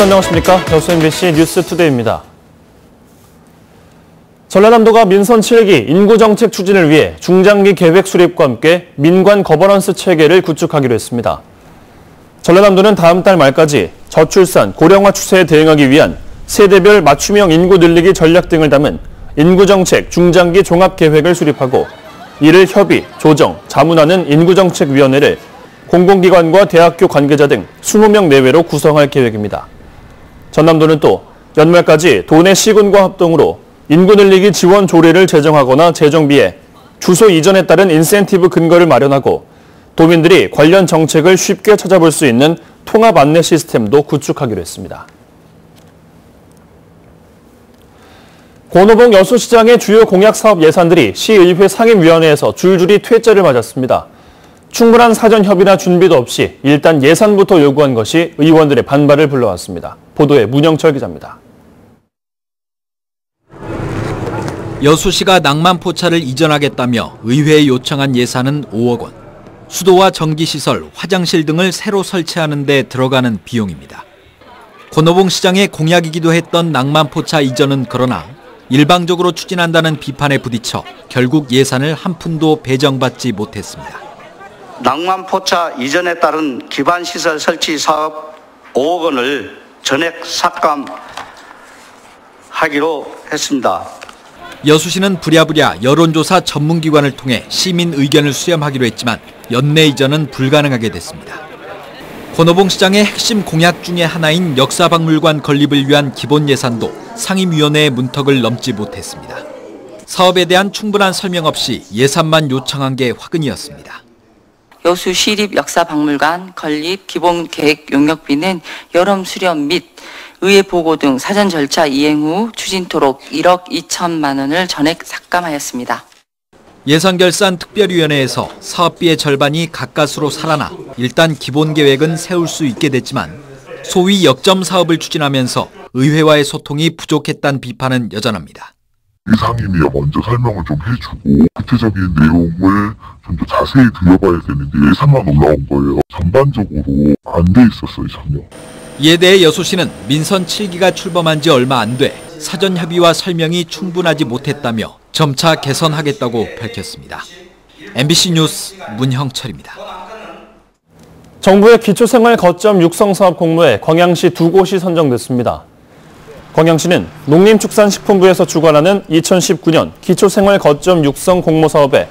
여러분 안녕하십니까? 여수 MBC 뉴스투데이입니다. 전라남도가 민선 7기 인구정책 추진을 위해 중장기 계획 수립과 함께 민관 거버넌스 체계를 구축하기로 했습니다. 전라남도는 다음 달 말까지 저출산, 고령화 추세에 대응하기 위한 세대별 맞춤형 인구 늘리기 전략 등을 담은 인구정책 중장기 종합계획을 수립하고 이를 협의, 조정, 자문하는 인구정책위원회를 공공기관과 대학교 관계자 등 20명 내외로 구성할 계획입니다. 전남도는 또 연말까지 도내 시군과 합동으로 인구 늘리기 지원 조례를 제정하거나 제정비에 주소 이전에 따른 인센티브 근거를 마련하고 도민들이 관련 정책을 쉽게 찾아볼 수 있는 통합 안내 시스템도 구축하기로 했습니다. 권오봉 여수시장의 주요 공약 사업 예산들이 시의회 상임위원회에서 줄줄이 퇴짜를 맞았습니다. 충분한 사전 협의나 준비도 없이 일단 예산부터 요구한 것이 의원들의 반발을 불러왔습니다. 보도에 문영철 기자입니다. 여수시가 낭만포차를 이전하겠다며 의회에 요청한 예산은 5억 원. 수도와 전기시설, 화장실 등을 새로 설치하는 데 들어가는 비용입니다. 권오봉 시장의 공약이기도 했던 낭만포차 이전은 그러나 일방적으로 추진한다는 비판에 부딪혀 결국 예산을 한 푼도 배정받지 못했습니다. 낭만포차 이전에 따른 기반시설 설치 사업 5억 원을 전액 삭감하기로 했습니다. 여수시는 부랴부랴 여론조사 전문기관을 통해 시민 의견을 수렴하기로 했지만 연내 이전은 불가능하게 됐습니다. 권오봉 시장의 핵심 공약 중에 하나인 역사박물관 건립을 위한 기본 예산도 상임위원회의 문턱을 넘지 못했습니다. 사업에 대한 충분한 설명 없이 예산만 요청한 게 화근이었습니다. 여수 시립 역사박물관 건립 기본 계획 용역비는 여론 수렴 및 의회 보고 등 사전 절차 이행 후 추진토록 1억 2천만 원을 전액 삭감하였습니다. 예산결산 특별위원회에서 사업비의 절반이 가까스로 살아나 일단 기본 계획은 세울 수 있게 됐지만 소위 역점 사업을 추진하면서 의회와의 소통이 부족했다는 비판은 여전합니다. 이 상임위가 먼저 설명을 좀 해주고 구체적인 내용을 좀 더 자세히 들여봐야 되는데 예산만 올라온 거예요. 전반적으로 안 돼 있었어요, 전혀. 이에 대해 여수시는 민선 7기가 출범한 지 얼마 안 돼 사전 협의와 설명이 충분하지 못했다며 점차 개선하겠다고 밝혔습니다. MBC 뉴스 문형철입니다. 정부의 기초생활 거점 육성 사업 공모에 광양시 2곳이 선정됐습니다. 광양시는 농림축산식품부에서 주관하는 2019년 기초생활 거점 육성 공모 사업에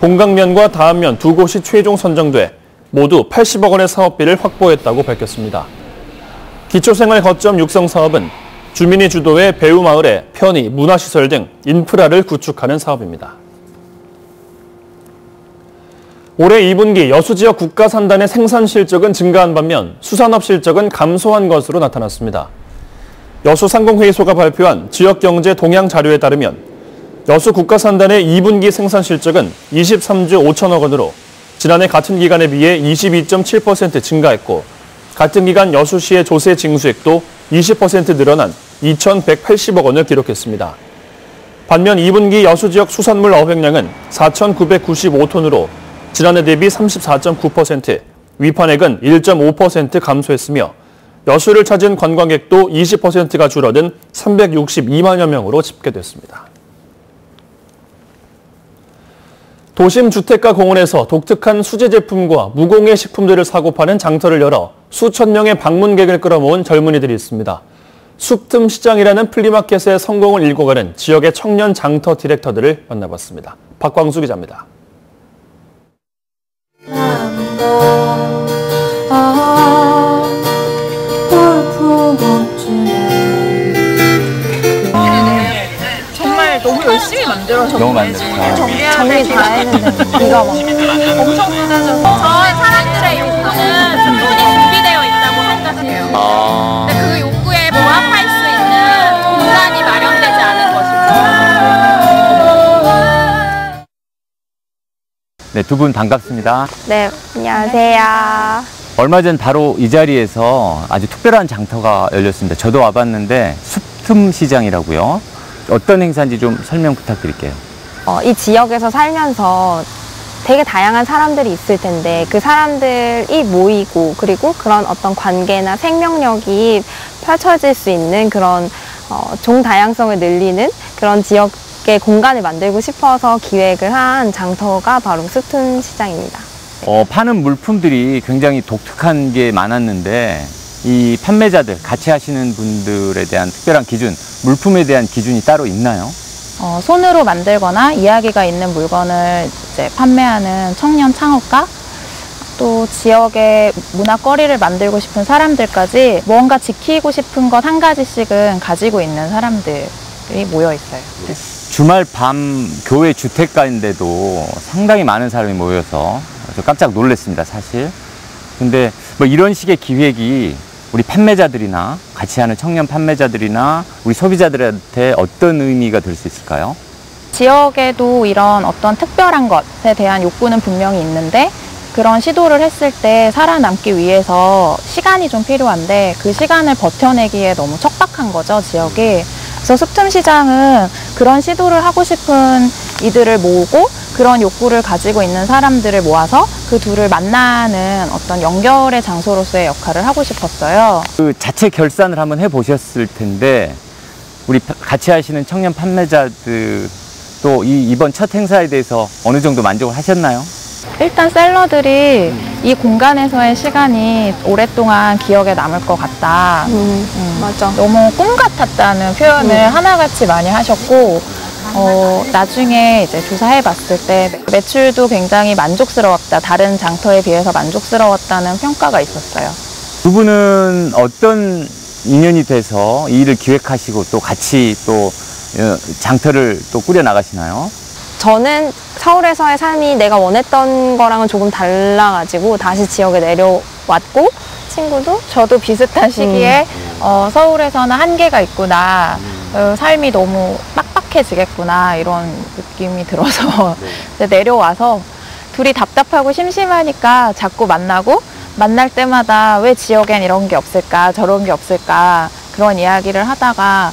본강면과 다음면 2곳이 최종 선정돼 모두 80억 원의 사업비를 확보했다고 밝혔습니다. 기초생활 거점 육성 사업은 주민이 주도해 배우마을에 편의, 문화시설 등 인프라를 구축하는 사업입니다. 올해 2분기 여수 지역 국가산단의 생산 실적은 증가한 반면 수산업 실적은 감소한 것으로 나타났습니다. 여수상공회의소가 발표한 지역경제 동향 자료에 따르면 여수 국가산단의 2분기 생산 실적은 23조 5천억 원으로 지난해 같은 기간에 비해 22.7% 증가했고 같은 기간 여수시의 조세 징수액도 20% 늘어난 2,180억 원을 기록했습니다. 반면 2분기 여수 지역 수산물 어획량은 4,995톤으로 지난해 대비 34.9%, 위판액은 1.5% 감소했으며 여수를 찾은 관광객도 20%가 줄어든 362만여 명으로 집계됐습니다. 도심 주택가 공원에서 독특한 수제 제품과 무공해 식품들을 사고 파는 장터를 열어 수천 명의 방문객을 끌어모은 젊은이들이 있습니다. 숲틈 시장이라는 플리마켓의 성공을 일궈가는 지역의 청년 장터 디렉터들을 만나봤습니다. 박광수 기자입니다. 정말 너무 열심히 만들어서 너무 만들었다. 정리 다 했는데 비가 막 엄청 쏟아져서 저희 사람들의 욕구는 충분히 준비되어 있다고 생각해요. 근데 그 욕구에 부합할 수 있는 공간이 마련되지 않은 것이죠. 네, 두 분 반갑습니다. 네, 안녕하세요. 얼마 전 바로 이 자리에서 아주 특별한 장터가 열렸습니다. 저도 와봤는데 숲틈 시장이라고요. 어떤 행사인지 좀 설명 부탁드릴게요. 이 지역에서 살면서 되게 다양한 사람들이 있을 텐데 그 사람들이 모이고 그리고 그런 어떤 관계나 생명력이 펼쳐질 수 있는 그런 종 다양성을 늘리는 그런 지역의 공간을 만들고 싶어서 기획을 한 장터가 바로 숲틈 시장입니다. 파는 물품들이 굉장히 독특한 게 많았는데 이 판매자들, 같이 하시는 분들에 대한 특별한 기준, 물품에 대한 기준이 따로 있나요? 손으로 만들거나 이야기가 있는 물건을 이제 판매하는 청년 창업가, 또 지역의 문화거리를 만들고 싶은 사람들까지 무언가 지키고 싶은 것 한 가지씩은 가지고 있는 사람들이 모여 있어요. 주말 밤 교회 주택가인데도 상당히 많은 사람이 모여서 깜짝 놀랐습니다, 사실. 근데 뭐 이런 식의 기획이 우리 판매자들이나 같이 하는 청년 판매자들이나 우리 소비자들한테 어떤 의미가 될 수 있을까요? 지역에도 이런 어떤 특별한 것에 대한 욕구는 분명히 있는데 그런 시도를 했을 때 살아남기 위해서 시간이 좀 필요한데 그 시간을 버텨내기에 너무 척박한 거죠, 지역이. 그래서 숲틈 시장은 그런 시도를 하고 싶은 이들을 모으고 그런 욕구를 가지고 있는 사람들을 모아서 그 둘을 만나는 어떤 연결의 장소로서의 역할을 하고 싶었어요. 그 자체 결산을 한번 해보셨을 텐데 우리 같이 하시는 청년 판매자들 또 이번 첫 행사에 대해서 어느 정도 만족을 하셨나요? 일단 셀러들이 이 공간에서의 시간이 오랫동안 기억에 남을 것 같다. 맞아. 너무 꿈 같았다는 표현을 하나같이 많이 하셨고 나중에 이제 조사해 봤을 때 매출도 굉장히 만족스러웠다. 다른 장터에 비해서 만족스러웠다는 평가가 있었어요. 두 분은 어떤 인연이 돼서 이 일을 기획하시고 또 같이 또 장터를 또 꾸려 나가시나요? 저는 서울에서의 삶이 내가 원했던 거랑은 조금 달라가지고 다시 지역에 내려왔고 친구도 저도 비슷한 시기에 서울에서는 한계가 있구나. 삶이 너무 빡빡해지겠구나 이런 느낌이 들어서 내려와서 둘이 답답하고 심심하니까 자꾸 만나고 만날 때마다 왜 지역엔 이런 게 없을까 저런 게 없을까 그런 이야기를 하다가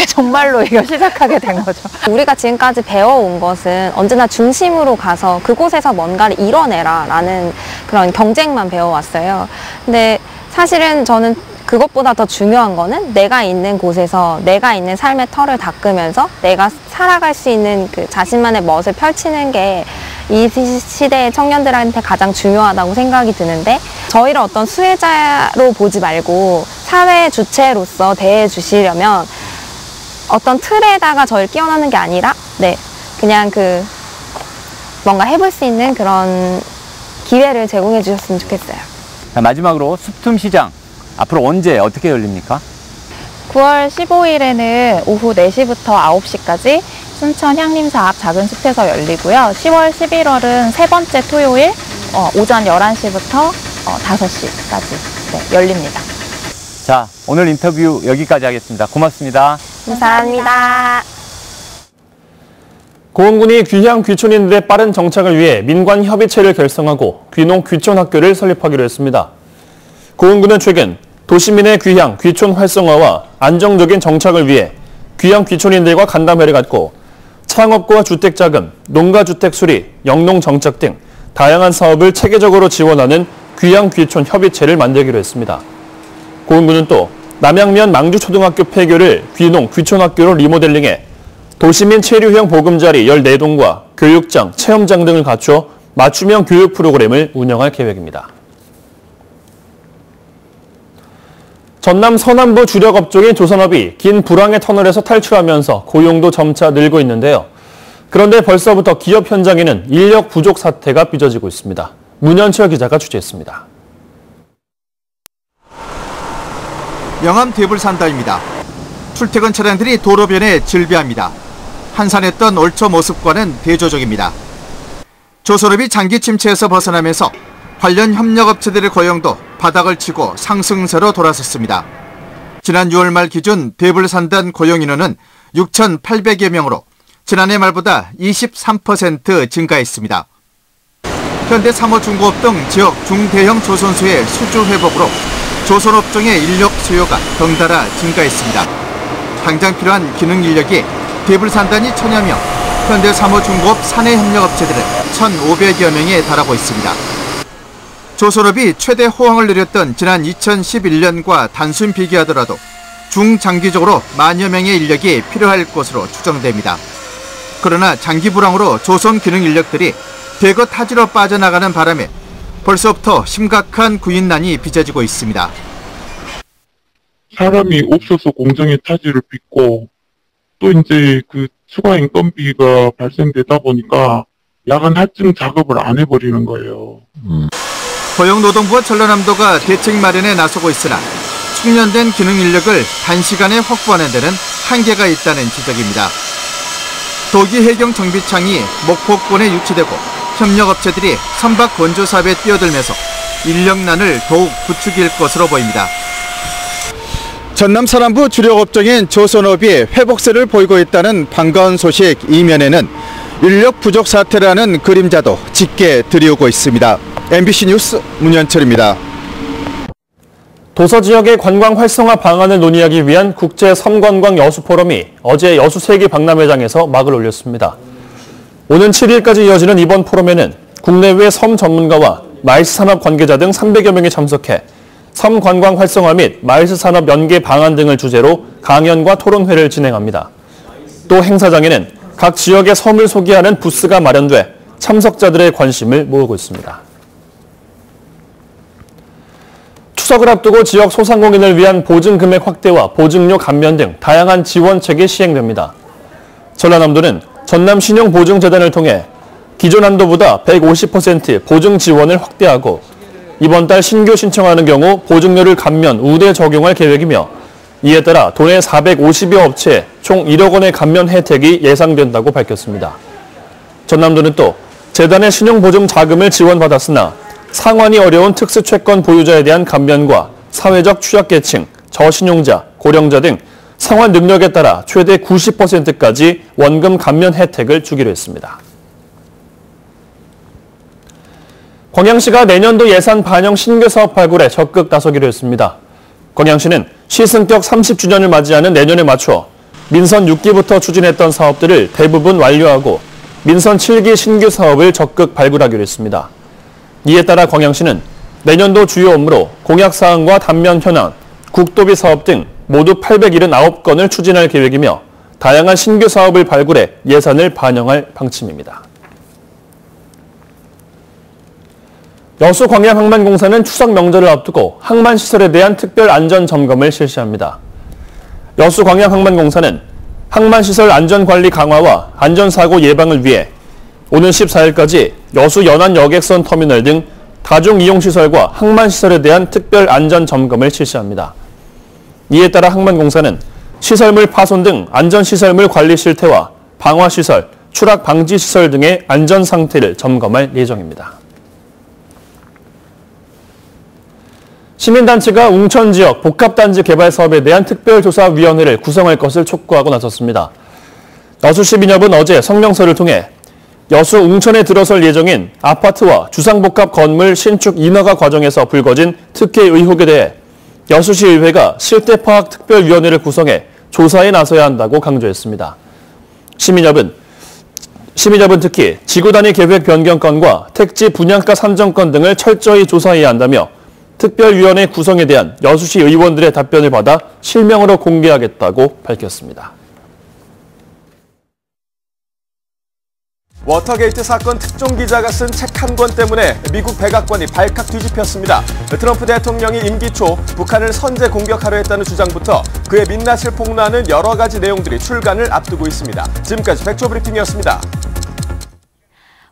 정말로 이거 시작하게 된 거죠. 우리가 지금까지 배워온 것은 언제나 중심으로 가서 그곳에서 뭔가를 이뤄내라 라는 그런 경쟁만 배워왔어요. 근데 사실은 저는 그것보다 더 중요한 거는 내가 있는 곳에서 내가 있는 삶의 털을 닦으면서 내가 살아갈 수 있는 그 자신만의 멋을 펼치는 게 이 시대의 청년들한테 가장 중요하다고 생각이 드는데 저희를 어떤 수혜자로 보지 말고 사회의 주체로서 대해 주시려면 어떤 틀에다가 저희를 끼워넣는 게 아니라 그냥 뭔가 해볼 수 있는 그런 기회를 제공해 주셨으면 좋겠어요. 마지막으로 숲틈 시장 앞으로 언제 어떻게 열립니까? 9월 15일에는 오후 4시부터 9시까지 순천 향림사 앞 작은 숲에서 열리고요. 10월 11월은 세 번째 토요일 오전 11시부터 5시까지 열립니다. 자, 오늘 인터뷰 여기까지 하겠습니다. 고맙습니다. 감사합니다. 고흥군이 귀향 귀촌인들의 빠른 정착을 위해 민관협의체를 결성하고 귀농 귀촌학교를 설립하기로 했습니다. 고흥군은 최근 도시민의 귀향 귀촌 활성화와 안정적인 정착을 위해 귀향 귀촌인들과 간담회를 갖고 창업과 주택자금, 농가주택 수리, 영농 정착 등 다양한 사업을 체계적으로 지원하는 귀향 귀촌 협의체를 만들기로 했습니다. 고흥군은 또 남양면 망주초등학교 폐교를 귀농 귀촌학교로 리모델링해 도시민 체류형 보금자리 14동과 교육장, 체험장 등을 갖춰 맞춤형 교육 프로그램을 운영할 계획입니다. 전남 서남부 주력 업종인 조선업이 긴 불황의 터널에서 탈출하면서 고용도 점차 늘고 있는데요. 그런데 벌써부터 기업 현장에는 인력 부족 사태가 빚어지고 있습니다. 문현철 기자가 취재했습니다. 영암 대불산다입니다. 출퇴근 차량들이 도로변에 질비합니다. 한산했던 올초 모습과는 대조적입니다. 조선업이 장기 침체에서 벗어나면서 관련 협력업체들의 고용도 바닥을 치고 상승세로 돌아섰습니다. 지난 6월 말 기준 대불산단 고용인원은 6,800여 명으로 지난해 말보다 23% 증가했습니다. 현대 사모중공업 등 지역 중대형 조선소의 수주 회복으로 조선업종의 인력 수요가 덩달아 증가했습니다. 당장 필요한 기능 인력이 대불산단이 1,000여 명, 현대 사모중공업 사내협력업체들은 1,500여 명에 달하고 있습니다. 조선업이 최대 호황을 누렸던 지난 2011년과 단순 비교하더라도 중장기적으로 만여 명의 인력이 필요할 것으로 추정됩니다. 그러나 장기 불황으로 조선 기능 인력들이 대거 타지로 빠져나가는 바람에 벌써부터 심각한 구인난이 빚어지고 있습니다. 사람이 없어서 공정의 차질을 빚고 또 이제 그 추가 인건비가 발생되다 보니까 야간 할증 작업을 안 해버리는 거예요. 고용노동부와 전라남도가 대책 마련에 나서고 있으나 숙련된 기능 인력을 단시간에 확보하는 데는 한계가 있다는 지적입니다. 도기해경 정비창이 목포권에 유치되고 협력업체들이 선박 건조 사업에 뛰어들면서 인력난을 더욱 부추길 것으로 보입니다. 전남 서남부 주력 업종인 조선업이 회복세를 보이고 있다는 반가운 소식 이면에는 인력 부족 사태라는 그림자도 짙게 드리우고 있습니다. MBC 뉴스 문현철입니다. 도서 지역의 관광 활성화 방안을 논의하기 위한 국제 섬관광 여수 포럼이 어제 여수 세계 박람회장에서 막을 올렸습니다. 오는 7일까지 이어지는 이번 포럼에는 국내외 섬 전문가와 마이스 산업 관계자 등 300여 명이 참석해 섬 관광 활성화 및 마이스 산업 연계 방안 등을 주제로 강연과 토론회를 진행합니다. 또 행사장에는 각 지역의 섬을 소개하는 부스가 마련돼 참석자들의 관심을 모으고 있습니다. 추석을 앞두고 지역 소상공인을 위한 보증금액 확대와 보증료 감면 등 다양한 지원책이 시행됩니다. 전라남도는 전남신용보증재단을 통해 기존 한도보다 150% 보증 지원을 확대하고 이번 달 신규 신청하는 경우 보증료를 감면 우대 적용할 계획이며 이에 따라 도내 450여 업체에 총 1억 원의 감면 혜택이 예상된다고 밝혔습니다. 전남도는 또 재단의 신용보증 자금을 지원받았으나 상환이 어려운 특수채권 보유자에 대한 감면과 사회적 취약계층, 저신용자, 고령자 등 상환 능력에 따라 최대 90%까지 원금 감면 혜택을 주기로 했습니다. 광양시가 내년도 예산 반영 신규 사업 발굴에 적극 나서기로 했습니다. 광양시는 시승격 30주년을 맞이하는 내년에 맞춰 민선 6기부터 추진했던 사업들을 대부분 완료하고 민선 7기 신규 사업을 적극 발굴하기로 했습니다. 이에 따라 광양시는 내년도 주요 업무로 공약사항과 단면 현안, 국도비 사업 등 모두 879건을 추진할 계획이며 다양한 신규 사업을 발굴해 예산을 반영할 방침입니다. 여수광양항만공사는 추석 명절을 앞두고 항만시설에 대한 특별 안전점검을 실시합니다. 여수광양항만공사는 항만시설 안전관리 강화와 안전사고 예방을 위해 오는 14일까지 여수 연안 여객선 터미널 등 다중이용시설과 항만시설에 대한 특별 안전점검을 실시합니다. 이에 따라 항만공사는 시설물 파손 등 안전시설물 관리 실태와 방화시설, 추락 방지시설 등의 안전 상태를 점검할 예정입니다. 시민단체가 웅천 지역 복합단지 개발 사업에 대한 특별조사위원회를 구성할 것을 촉구하고 나섰습니다. 여수시민협은 어제 성명서를 통해 여수 웅천에 들어설 예정인 아파트와 주상복합 건물 신축 인허가 과정에서 불거진 특혜 의혹에 대해 여수시의회가 실태파악특별위원회를 구성해 조사에 나서야 한다고 강조했습니다. 시민협은 특히 지구단위 계획 변경 건과 택지 분양가 산정권 등을 철저히 조사해야 한다며 특별위원회 구성에 대한 여수시 의원들의 답변을 받아 실명으로 공개하겠다고 밝혔습니다. 워터게이트 사건 특종기자가 쓴 책 한 권 때문에 미국 백악관이 발칵 뒤집혔습니다. 트럼프 대통령이 임기 초 북한을 선제 공격하려 했다는 주장부터 그의 민낯을 폭로하는 여러 가지 내용들이 출간을 앞두고 있습니다. 지금까지 백조브리핑이었습니다.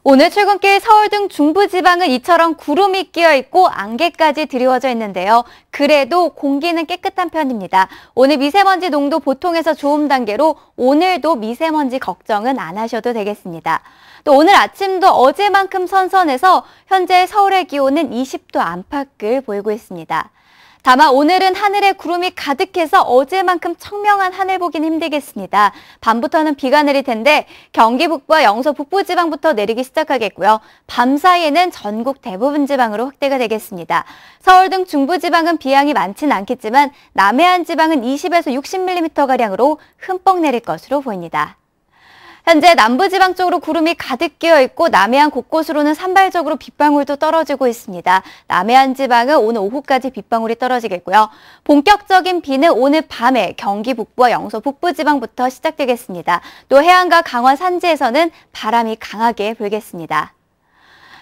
오늘 출근길 서울 등 중부지방은 이처럼 구름이 끼어있고 안개까지 드리워져 있는데요. 그래도 공기는 깨끗한 편입니다. 오늘 미세먼지 농도 보통에서 좋음 단계로 오늘도 미세먼지 걱정은 안 하셔도 되겠습니다. 또 오늘 아침도 어제만큼 선선해서 현재 서울의 기온은 20도 안팎을 보이고 있습니다. 다만 오늘은 하늘에 구름이 가득해서 어제만큼 청명한 하늘 보기는 힘들겠습니다. 밤부터는 비가 내릴 텐데 경기 북부와 영서 북부 지방부터 내리기 시작하겠고요. 밤 사이에는 전국 대부분 지방으로 확대가 되겠습니다. 서울 등 중부 지방은 비양이 많지는 않겠지만 남해안 지방은 20에서 60mm가량으로 흠뻑 내릴 것으로 보입니다. 현재 남부지방 쪽으로 구름이 가득 끼어 있고 남해안 곳곳으로는 산발적으로 빗방울도 떨어지고 있습니다. 남해안 지방은 오늘 오후까지 빗방울이 떨어지겠고요. 본격적인 비는 오늘 밤에 경기 북부와 영서 북부 지방부터 시작되겠습니다. 또 해안과 강원 산지에서는 바람이 강하게 불겠습니다.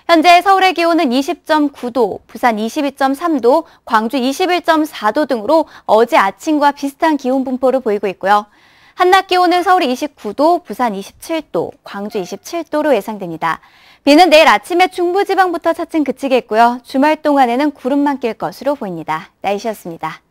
현재 서울의 기온은 20.9도, 부산 22.3도, 광주 21.4도 등으로 어제 아침과 비슷한 기온 분포를 보이고 있고요. 한낮 기온은 서울이 29도, 부산 27도, 광주 27도로 예상됩니다. 비는 내일 아침에 중부지방부터 차츰 그치겠고요. 주말 동안에는 구름만 낄 것으로 보입니다. 날씨였습니다.